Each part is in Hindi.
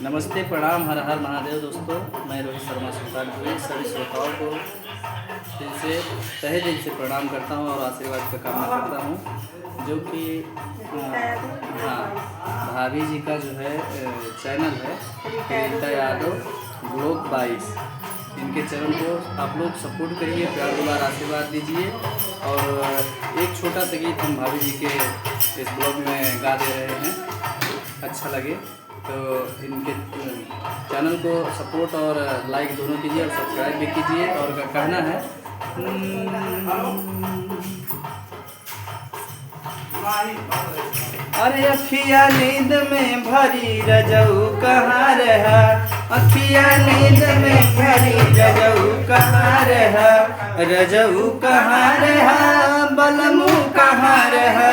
नमस्ते, प्रणाम, हर हर महादेव दोस्तों। मैं रोहित शर्मा सुल्तानपुरी सभी श्रोताओं को दिल से तहे दिल से प्रणाम करता हूं और आशीर्वाद का कामना करता हूं। जो कि हाँ, भाभी जी का जो है चैनल है प्रीता यादव ब्लॉग 22। इनके चैनल को आप लोग सपोर्ट करिए, प्यार दुलार आशीर्वाद दीजिए। और एक छोटा सा गीत हम भाभी जी के इस ब्लॉग में गा दे रहे हैं, अच्छा लगे तो इनके चैनल को सपोर्ट और लाइक दोनों कीजिए और सब्सक्राइब भी कीजिए। और कहना है अरे अखिया नींद में भरी रजऊ कहाँ रहा, अखिया नींद में भरी रजऊ कहाँ रहा, रजऊ कहाँ रहा, बलमू कहाँ रहा,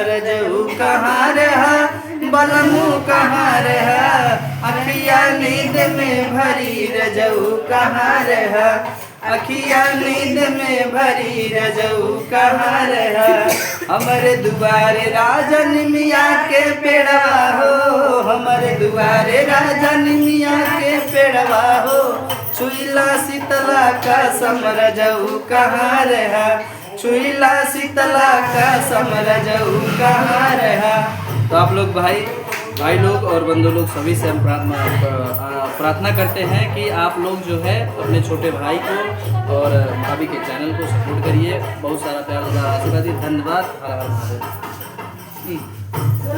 रजऊ कहाँ रहा, बलमू कहाँ रहा, अखिया नींद में भरी रजऊ कहाँ रहा, अखिया नींद में भरी रजऊ कहाँ रहा। हमारे दुआरे राजन मियाँ के पेड़वा हो, हमारे दुआरे राजन मियाँ के पेड़वा हो, छुईला शीतला का समरजऊ कहाँ रहा, छुईला शीतला का समरजऊ कहाँ रहा। तो आप लोग भाई लोग और बंधु लोग सभी से हम प्रार्थना करते हैं कि आप लोग जो है अपने छोटे भाई को और भाभी के चैनल को सपोर्ट करिए। बहुत सारा प्यार आशीर्वाद, धन्यवाद। हर हर महादेव।